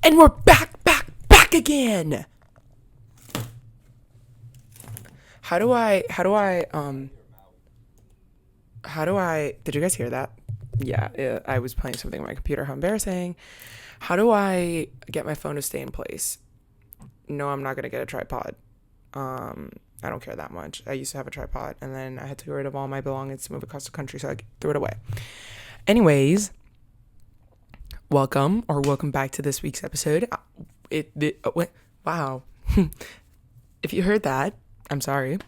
And we're back again. How do I, did you guys hear that? Yeah, I was playing something on my computer. How embarrassing. How do I get my phone to stay in place? No, I'm not going to get a tripod. I don't care that much. I used to have a tripod, and then I had to get rid of all my belongings to move across the country, so I threw it away. Anyways, welcome back to this week's episode. Wow. If you heard that, I'm sorry.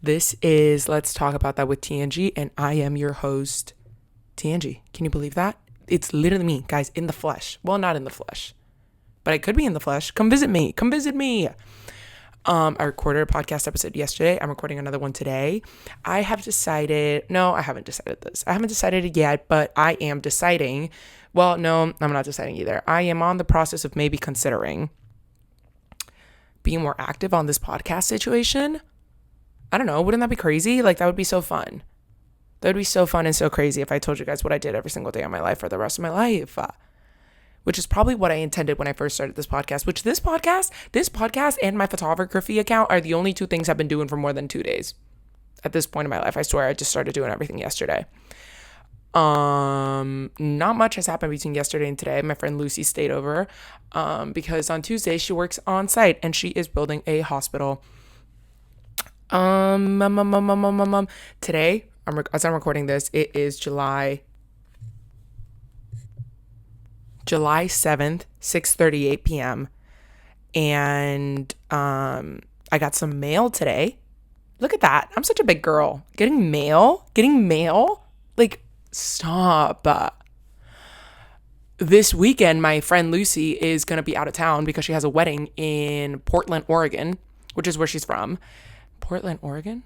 This is Let's Talk About That with TNG, and I am your host, TNG. Can you believe that? It's literally me, guys, in the flesh. Well, not in the flesh, but I could be in the flesh. Come visit me. I recorded a podcast episode yesterday. I'm recording another one today. I haven't decided this. I haven't decided it yet, but I am deciding. Well, no, I'm not deciding either. I am on the process of maybe considering being more active on this podcast situation. I don't know. Wouldn't that be crazy? Like, that would be so fun. That would be so fun and so crazy if I told you guys what I did every single day of my life for the rest of my life. Which is probably what I intended when I first started this podcast, this podcast and my photography account are the only two things I've been doing for more than 2 days at this point in my life. I swear I just started doing everything yesterday. Not much has happened between yesterday and today. My friend Lucy stayed over because on Tuesday she works on site and she is building a hospital. Today, as I'm recording this, it is July 7th, 6:38 p.m. And I got some mail today. Look at that. I'm such a big girl. Getting mail? Like, stop. This weekend, my friend Lucy is going to be out of town because she has a wedding in Portland, Oregon, which is where she's from. Portland, Oregon?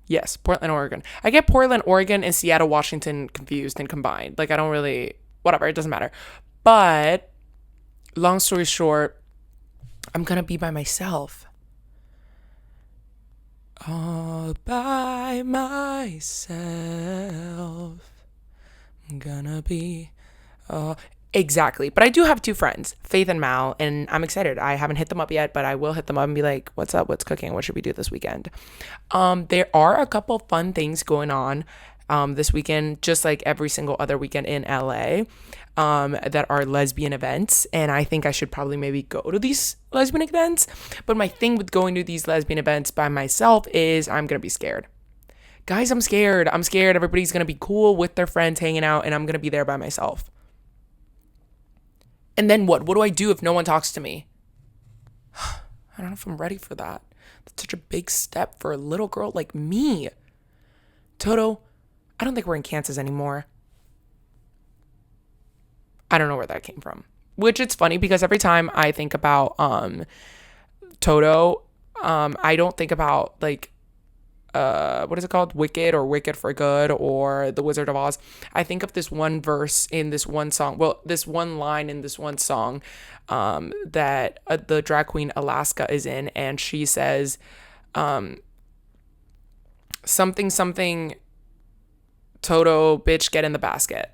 Yes, Portland, Oregon. I get Portland, Oregon, and Seattle, Washington confused and combined. Like, I don't really... Whatever, it doesn't matter. But, long story short, I'm going to be by myself. All by myself. I'm gonna be... Exactly. But I do have two friends, Faith and Mal, and I'm excited. I haven't hit them up yet, but I will hit them up and be like, what's up? What's cooking? What should we do this weekend? There are a couple fun things going on this weekend, just like every single other weekend in LA, that are lesbian events. And I think I should probably maybe go to these lesbian events. But my thing with going to these lesbian events by myself is I'm going to be scared. Guys, I'm scared. Everybody's going to be cool with their friends hanging out, and I'm going to be there by myself. And then what? What do I do if no one talks to me? I don't know if I'm ready for that. That's such a big step for a little girl like me. Toto, I don't think we're in Kansas anymore. I don't know where that came from. Which it's funny because every time I think about Toto, I don't think about like what is it called? Wicked or Wicked for Good or The Wizard of Oz. I think of this one verse in this one song. Well, this one line in this one song that the drag queen Alaska is in, and she says something Toto bitch get in the basket.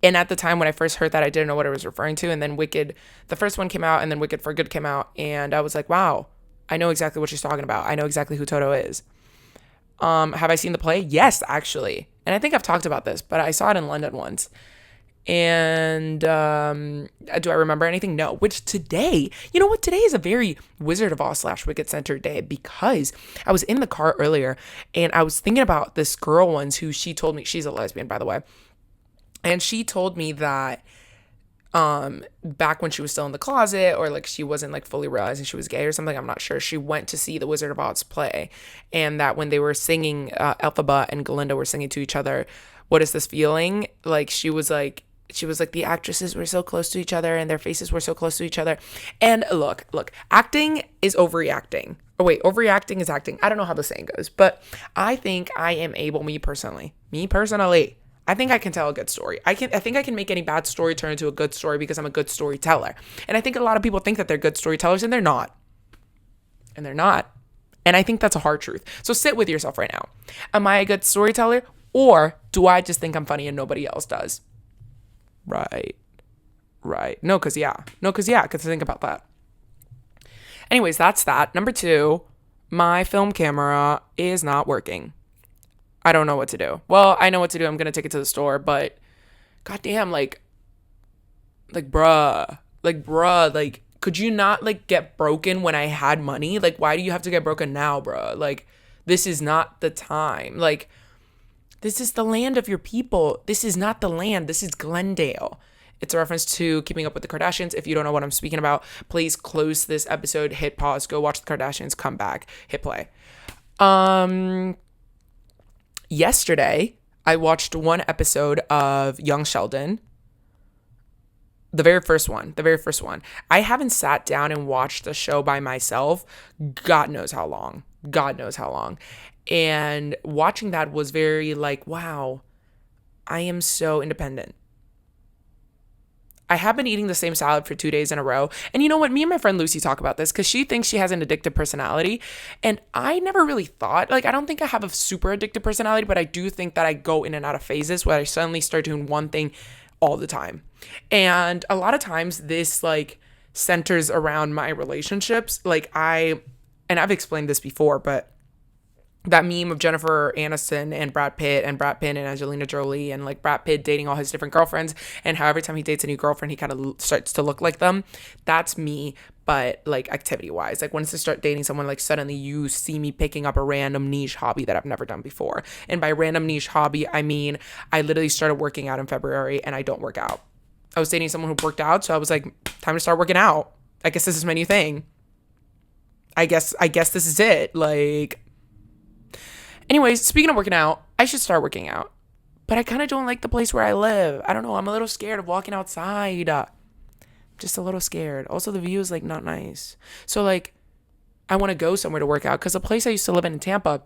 And at the time when I first heard that, I didn't know what it was referring to. And then Wicked, the first one came out, and then Wicked for Good came out. And I was like, wow, I know exactly what she's talking about. I know exactly who Toto is. Have I seen the play? Yes, actually. And I think I've talked about this, but I saw it in London once. And do I remember anything? No. Which today, you know what? Today is a very Wizard of Oz / Wicked centered day because I was in the car earlier and I was thinking about this girl once who she told me, she's a lesbian, by the way. And she told me that back when she was still in the closet, or like she wasn't like fully realizing she was gay or something, I'm not sure, she went to see the Wizard of Oz play, and that when they were singing, Elphaba and Galinda were singing to each other, what is this feeling? Like she was like the actresses were so close to each other and their faces were so close to each other. And look, acting is overreacting. Oh wait, overreacting is acting. I don't know how the saying goes, but I think I am able, me personally, I think I can tell a good story. I think I can make any bad story turn into a good story because I'm a good storyteller. And I think a lot of people think that they're good storytellers, and they're not. And I think that's a hard truth. So sit with yourself right now. Am I a good storyteller, or do I just think I'm funny and nobody else does? Right. Right. No, because yeah. No, because yeah, because think about that. Anyways, that's that. Number two, my film camera is not working. I don't know what to do. Well, I know what to do. I'm going to take it to the store, but goddamn, bruh, could you not like get broken when I had money? Like, why do you have to get broken now, bruh? Like, this is not the time. Like, this is the land of your people. This is not the land. This is Glendale. It's a reference to Keeping Up with the Kardashians. If you don't know what I'm speaking about, please close this episode, hit pause, go watch the Kardashians, come back, hit play. Yesterday, I watched one episode of Young Sheldon. The very first one. I haven't sat down and watched the show by myself. God knows how long. And watching that was very like, wow, I am so independent. I have been eating the same salad for 2 days in a row. And you know what? Me and my friend Lucy talk about this because she thinks she has an addictive personality. And I never really thought, like, I don't think I have a super addictive personality, but I do think that I go in and out of phases where I suddenly start doing one thing all the time. And a lot of times this, like, centers around my relationships. Like, and I've explained this before, but that meme of Jennifer Aniston and Brad Pitt and Angelina Jolie and like Brad Pitt dating all his different girlfriends and how every time he dates a new girlfriend, he kind of starts to look like them. That's me, but like activity wise, like once I start dating someone, like suddenly you see me picking up a random niche hobby that I've never done before. And by random niche hobby, I mean, I literally started working out in February and I don't work out. I was dating someone who worked out. So I was like, time to start working out. I guess this is my new thing. I guess this is it. Like, anyways, speaking of working out, I should start working out. But I kind of don't like the place where I live. I don't know. I'm a little scared of walking outside. Just a little scared. Also, the view is like not nice. So like, I want to go somewhere to work out because the place I used to live in Tampa,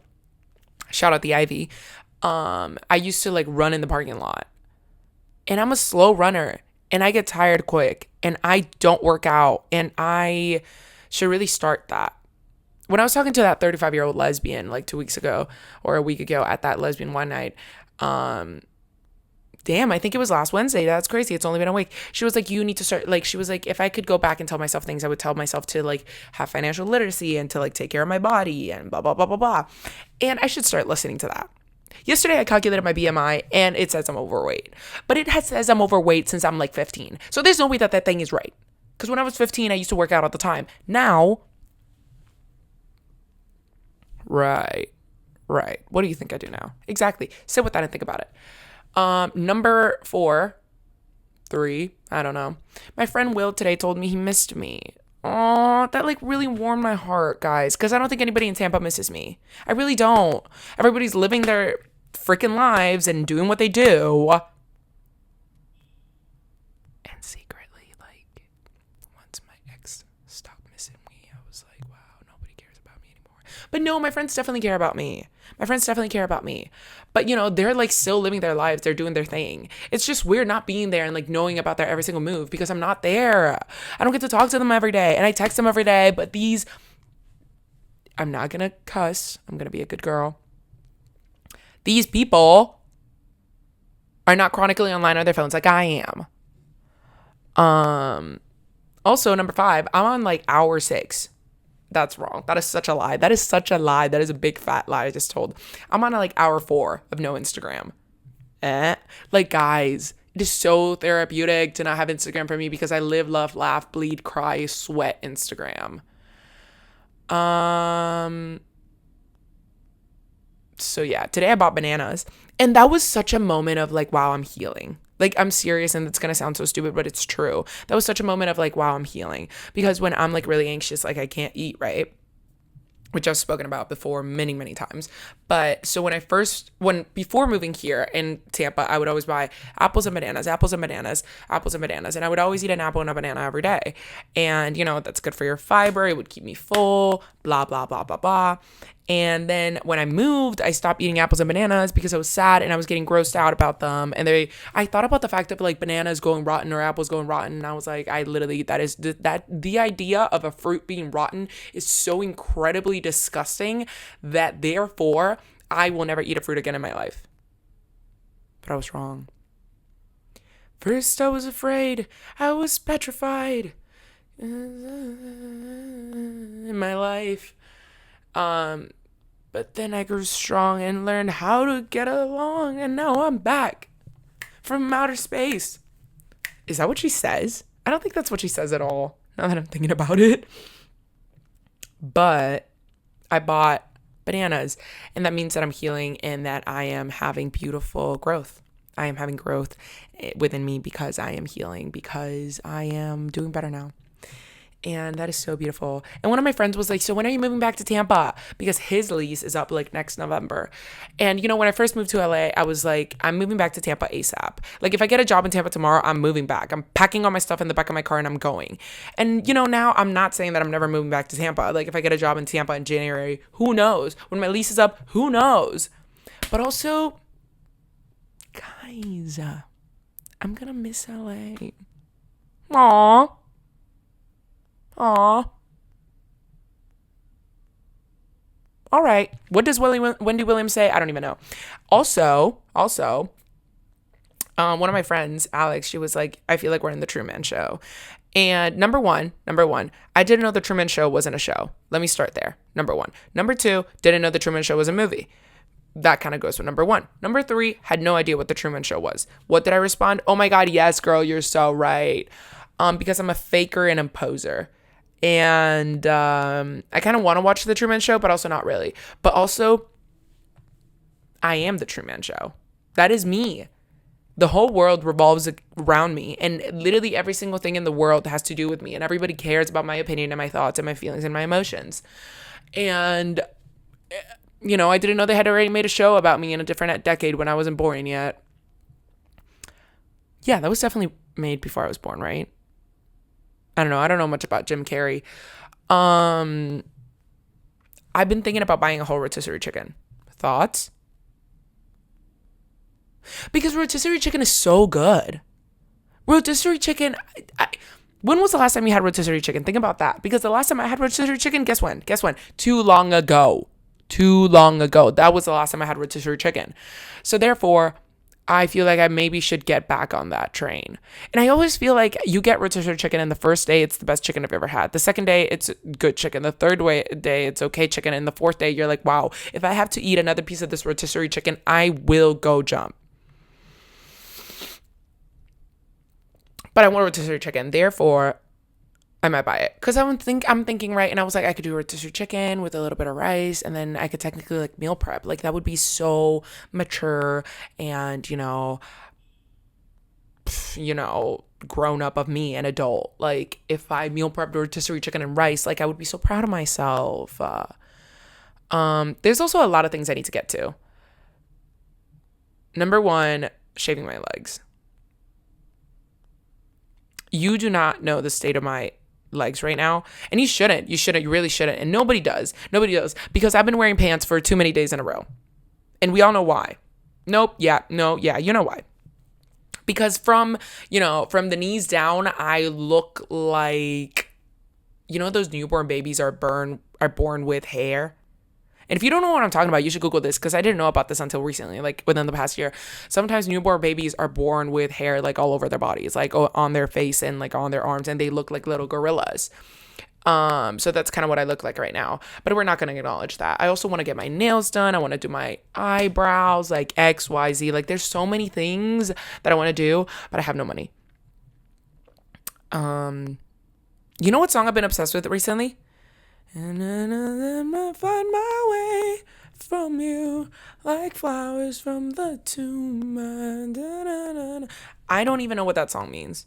shout out the Ivy, I used to like run in the parking lot. And I'm a slow runner and I get tired quick and I don't work out and I should really start that. When I was talking to that 35-year-old lesbian like 2 weeks ago or a week ago at that lesbian one night, I think it was last Wednesday. That's crazy. It's only been a week. She was like, you need to start, like, she was like, if I could go back and tell myself things, I would tell myself to like have financial literacy and to like take care of my body and blah, blah, blah, blah, blah. And I should start listening to that. Yesterday, I calculated my BMI and it says I'm overweight, but it says I'm overweight since I'm like 15. So there's no way that thing is right. Because when I was 15, I used to work out all the time. Now, Right. What do you think I do now? Exactly. Sit with that and think about it. Number 3, I don't know. My friend Will today told me he missed me. Oh, that like really warmed my heart, guys, because I don't think anybody in Tampa misses me. I really don't. Everybody's living their freaking lives and doing what they do. And secretly, like, once my ex stopped missing me, I was like, wow, nobody cares about me anymore. But no, my friends definitely care about me. But, you know, they're like still living their lives. They're doing their thing. It's just weird not being there and like knowing about their every single move because I'm not there. I don't get to talk to them every day and I text them every day. But I'm not going to cuss. I'm going to be a good girl. These people are not chronically online on their phones like I am. Also, number 5, I'm on like hour 6. That's wrong. That is such a lie. That is a big fat lie I just told. I'm on like hour 4 of no Instagram. Like, guys, it is so therapeutic to not have Instagram for me because I live, love, laugh, bleed, cry, sweat Instagram. So yeah, today I bought bananas and that was such a moment of like, wow, I'm healing. Like, I'm serious and it's going to sound so stupid, but it's true. That was such a moment of like, wow, I'm healing. Because when I'm like really anxious, like I can't eat, right? Which I've spoken about before many, many times. But so before moving here in Tampa, I would always buy apples and bananas. And I would always eat an apple and a banana every day. And, you know, that's good for your fiber. It would keep me full, blah, blah, blah, blah, blah. And then when I moved, I stopped eating apples and bananas because I was sad and I was getting grossed out about them. And I thought about the fact that like bananas going rotten or apples going rotten. And I was like, the idea of a fruit being rotten is so incredibly disgusting that therefore I will never eat a fruit again in my life. But I was wrong. First I was afraid, I was petrified in my life. Um, but then I grew strong and learned how to get along, and now I'm back from outer space. Is that what she says? I don't think that's what she says at all, now that I'm thinking about it. But I bought bananas, and that means that I'm healing and that I am having beautiful growth. I am having growth within me because I am healing, because I am doing better now. And that is so beautiful. And one of my friends was like, so when are you moving back to Tampa? Because his lease is up like next November. And when I first moved to LA, I was like, I'm moving back to Tampa ASAP. Like if I get a job in Tampa tomorrow, I'm moving back. I'm packing all my stuff in the back of my car and I'm going. And now I'm not saying that I'm never moving back to Tampa. Like if I get a job in Tampa in January, who knows? When my lease is up, who knows? But also, guys, I'm gonna miss LA. Aww. All right. What does Wendy Williams say? I don't even know. Also, one of my friends, Alex, she was like, I feel like we're in the Truman Show. And number one, I didn't know the Truman Show wasn't a show. Let me start there. Number one. Number two, didn't know the Truman Show was a movie. That kind of goes with number one. Number three, had no idea what the Truman Show was. What did I respond? Oh my God, yes, girl, you're so right. Because I'm a faker and imposer. And I kind of want to watch the Truman Show, but also not really. But also, I am the Truman Show. That is me. The whole world revolves around me, and literally every single thing in the world has to do with me, and everybody cares about my opinion and my thoughts and my feelings and my emotions. And I didn't know they had already made a show about me in a different decade when I wasn't born yet. Yeah, that was definitely made before I was born, right? I don't know much about Jim Carrey. I've been thinking about buying a whole rotisserie chicken. Thoughts? Because rotisserie chicken is so good. Rotisserie chicken, when was the last time you had rotisserie chicken? Think about that. Because the last time I had rotisserie chicken, guess when? Too long ago. That was the last time I had rotisserie chicken. So therefore, I feel like I maybe should get back on that train. And I always feel like you get rotisserie chicken, and the first day, it's the best chicken I've ever had. The second day, it's good chicken. The third day, it's okay chicken. And the fourth day, you're like, wow, if I have to eat another piece of this rotisserie chicken, I will go jump. But I want rotisserie chicken. Therefore, I might buy it. Because I'm thinking, right? And I was like, I could do rotisserie chicken with a little bit of rice, and then I could technically like meal prep. Like that would be so mature and, grown up of me, an adult. Like if I meal prepped rotisserie chicken and rice, like I would be so proud of myself. There's also a lot of things I need to get to. Number one, shaving my legs. You do not know the state of my legs right now, and you really shouldn't, and nobody does, because I've been wearing pants for too many days in a row, and we all know why. You know why. Because from the knees down, I look like, those newborn babies are born with hair. And if you don't know what I'm talking about, you should Google this, because I didn't know about this until recently, like within the past year. Sometimes newborn babies are born with hair like all over their bodies, like on their face and like on their arms, and they look like little gorillas. So that's kind of what I look like right now. But we're not going to acknowledge that. I also want to get my nails done. I want to do my eyebrows, like X, Y, Z. Like there's so many things that I want to do, but I have no money. You know what song I've been obsessed with recently? And then I find my way from you like flowers from the tomb. I don't even know what that song means.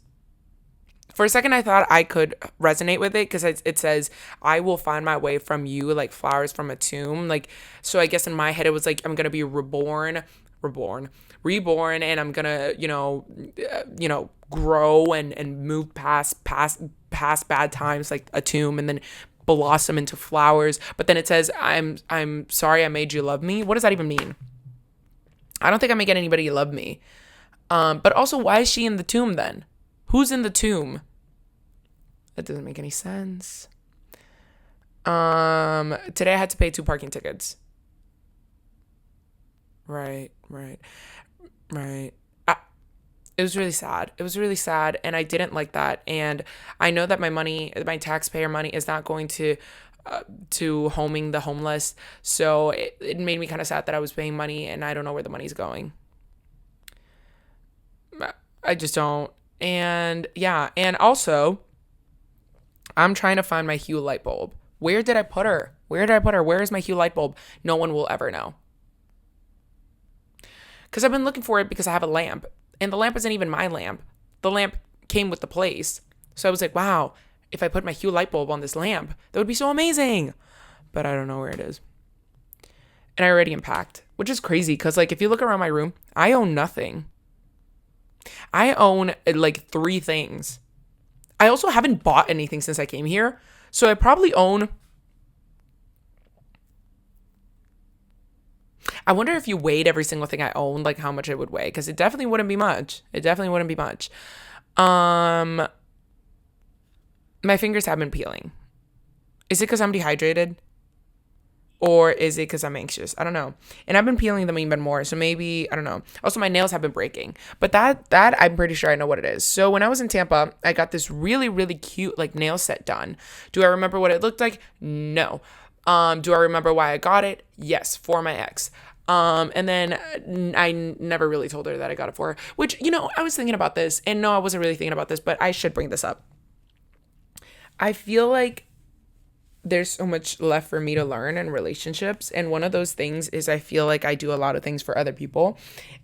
For a second, I thought I could resonate with it because it says, I will find my way from you like flowers from a tomb. Like, so I guess in my head, it was like, I'm going to be reborn, and I'm going to, grow and move past bad times like a tomb, and then blossom into flowers. But then it says, I'm sorry I made you love me. What does that even mean? I don't think I make anybody love me. But also, why is she in the tomb then? Who's in the tomb? That doesn't make any sense. Today I had to pay 2 parking tickets. Right. It was really sad. It was really sad, and I didn't like that. And I know that my taxpayer money, is not going to homing the homeless. So it made me kind of sad that I was paying money, and I don't know where the money's going. I just don't. And yeah, and also, I'm trying to find my Hue light bulb. Where did I put her? Where did I put her? Where is my Hue light bulb? No one will ever know. Because I've been looking for it because I have a lamp. And the lamp isn't even my lamp. The lamp came with the place. So I was like, wow, if I put my Hue light bulb on this lamp, that would be so amazing. But I don't know where it is. And I already unpacked, which is crazy because, like, if you look around my room, I own nothing. I own like 3 things. I also haven't bought anything since I came here. So I probably own... I wonder if you weighed every single thing I own, like how much it would weigh, because it definitely wouldn't be much. It definitely wouldn't be much. My fingers have been peeling. Is it because I'm dehydrated? Or is it because I'm anxious? I don't know. And I've been peeling them even more. So maybe, I don't know. Also, my nails have been breaking. But that I'm pretty sure I know what it is. So when I was in Tampa, I got this really, really cute like nail set done. Do I remember what it looked like? No. Do I remember why I got it? Yes, for my ex. And then I never really told her that I got it for her. Which, I was thinking about this. And no, I wasn't really thinking about this. But I should bring this up. I feel like there's so much left for me to learn in relationships. And one of those things is I feel like I do a lot of things for other people.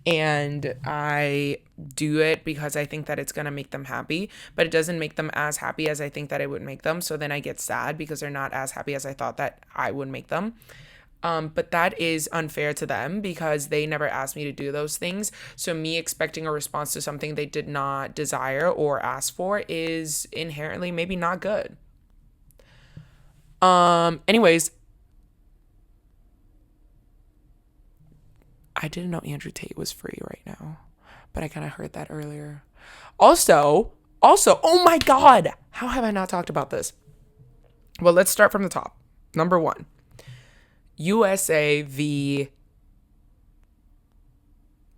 And I do it because I think that it's going to make them happy. But it doesn't make them as happy as I think that it would make them. So then I get sad because they're not as happy as I thought that I would make them. But that is unfair to them because they never asked me to do those things. So me expecting a response to something they did not desire or ask for is inherently maybe not good. Anyways, I didn't know Andrew Tate was free right now, but I kind of heard that earlier. Also, oh my God, how have I not talked about this? Well, let's start from the top. Number 1, USA v.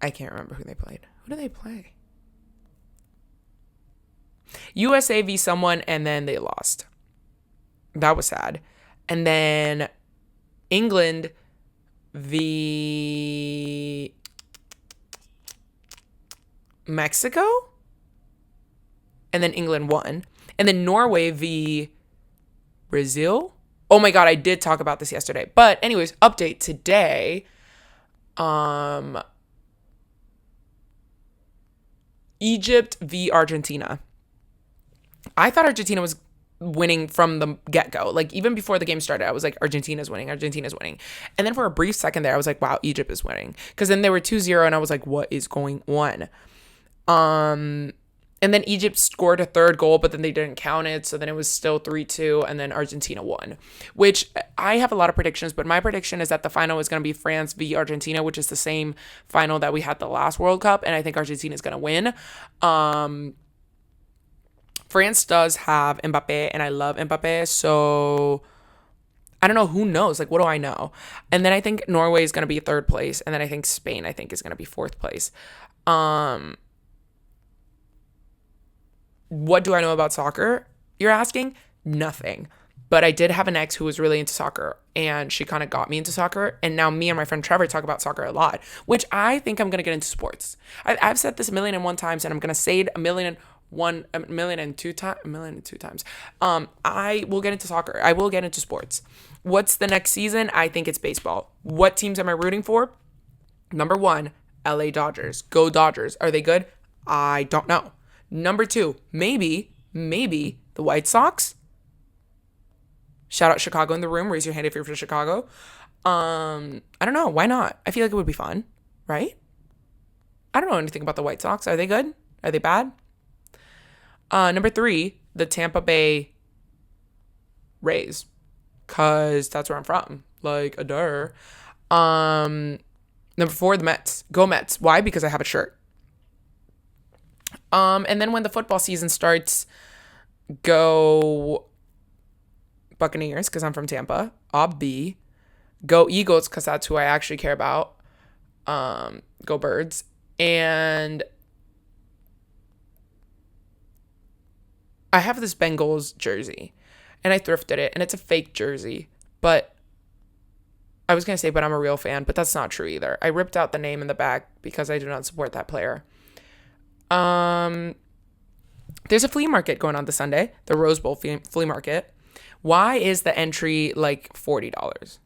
I can't remember who they played. Who do they play? USA v someone, and then they lost. That was sad. And then England v. Mexico. And then England won. And then Norway v. Brazil. Oh my God, I did talk about this yesterday. But anyways, update today. Egypt v. Argentina. I thought Argentina was winning from the get-go. Like, even before the game started, I was like, Argentina's winning. And then for a brief second there, I was like, wow, Egypt is winning. Because then they were 2-0, and I was like, what is going on? And then Egypt scored a 3rd goal, but then they didn't count it. So then it was still 3-2, and then Argentina won. Which, I have a lot of predictions, but my prediction is that the final is going to be France v. Argentina, which is the same final that we had the last World Cup, and I think Argentina is going to win. France does have Mbappe, and I love Mbappe, so I don't know, who knows? Like, what do I know? And then I think Norway is going to be 3rd place, and then I think Spain, is going to be 4th place. What do I know about soccer, you're asking? Nothing. But I did have an ex who was really into soccer, and she kind of got me into soccer, and now me and my friend Trevor talk about soccer a lot, which I think I'm going to get into sports. I've said this 1,000,001 times, and I'm going to say it 1,000,002 times. I will get into soccer. I will get into sports. What's the next season? I think it's baseball. What teams am I rooting for? Number 1, LA Dodgers. Go Dodgers. Are they good? I don't know. Number 2, maybe the White Sox. Shout out Chicago in the room. Raise your hand if you're from Chicago. I don't know. Why not? I feel like it would be fun, right? I don't know anything about the White Sox. Are they good? Are they bad? Number 3, the Tampa Bay Rays, because that's where I'm from. Like, a duh. Number 4, the Mets. Go Mets. Why? Because I have a shirt. And then when the football season starts, go Buccaneers, because I'm from Tampa. Obby. Go Eagles, because that's who I actually care about. Go Birds. And I have this Bengals jersey and I thrifted it and it's a fake jersey, but I was going to say, but I'm a real fan, but that's not true either. I ripped out the name in the back because I do not support that player. There's a flea market going on this Sunday, the Rose Bowl flea market. Why is the entry like $40?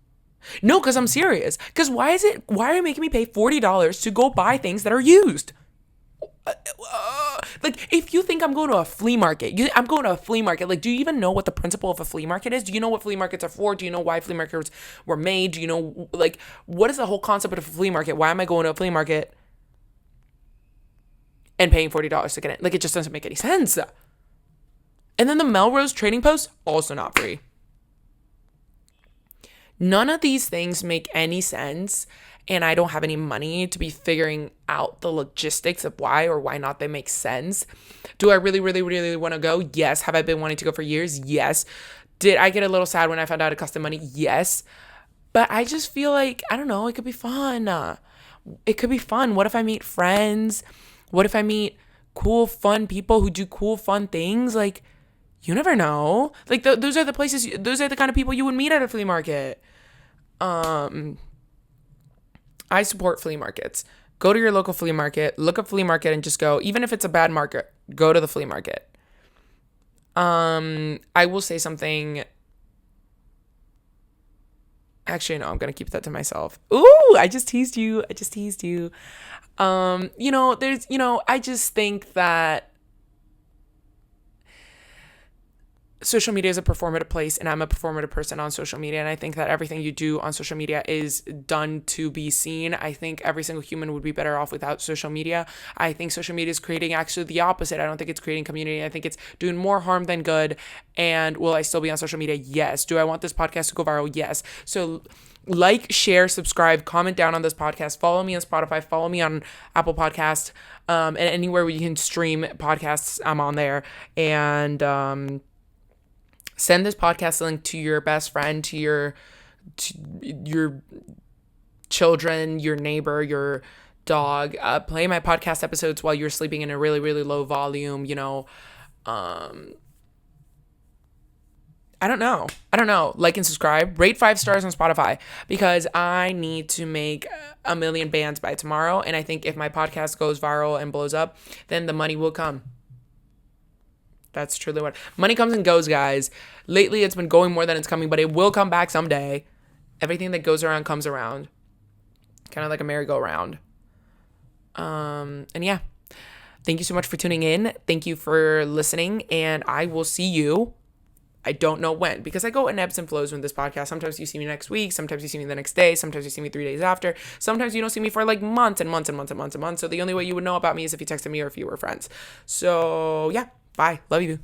No, because I'm serious. Because why are you making me pay $40 to go buy things that are used? Like, if you think I'm going to a flea market, I'm going to a flea market. Like, do you even know what the principle of a flea market is? Do you know what flea markets are for? Do you know why flea markets were made? Do you know, like, what is the whole concept of a flea market? Why am I going to a flea market and paying $40 to get in? Like, it just doesn't make any sense. And then the Melrose Trading Post, also not free. None of these things make any sense, and I don't have any money to be figuring out the logistics of why or why not they make sense. Do I really, really, really want to go? Yes. Have I been wanting to go for years? Yes. Did I get a little sad when I found out it costed money? Yes. But I just feel like, I don't know, it could be fun. It could be fun. What if I meet friends? What if I meet cool, fun people who do cool, fun things? Like, you never know. Like, those are the places, those are the kind of people you would meet at a flea market. I support flea markets. Go to your local flea market, look up flea market and just go. Even if it's a bad market, go to the flea market. I will say something. Actually, no, I'm going to keep that to myself. Ooh, I just teased you. I just think that social media is a performative place, and I'm a performative person on social media, and I think that everything you do on social media is done to be seen. I think every single human would be better off without social media. I think social media is creating actually the opposite. I don't think it's creating community. I think it's doing more harm than good. And will I still be on social media? Yes. Do I want this podcast to go viral? Yes. So like, share, subscribe, comment down on this podcast, follow me on Spotify, follow me on Apple Podcast, and anywhere where you can stream podcasts, I'm on there. And send this podcast link to your best friend, to your children, your neighbor, your dog. Play my podcast episodes while you're sleeping in a really, really low volume, I don't know. Like and subscribe. Rate 5 stars on Spotify, because I need to make 1 million bands by tomorrow. And I think if my podcast goes viral and blows up, then the money will come. That's truly what money comes and goes, guys. Lately, it's been going more than it's coming, but it will come back someday. Everything that goes around comes around, kind of like a merry-go-round. And yeah, thank you so much for tuning in. Thank you for listening, and I will see you. I don't know when, because I go in ebbs and flows with this podcast. Sometimes you see me next week. Sometimes you see me the next day. Sometimes you see me 3 days after. Sometimes you don't see me for like months and months and months and months and months. So the only way you would know about me is if you texted me or if you were friends. So yeah. Bye. Love you.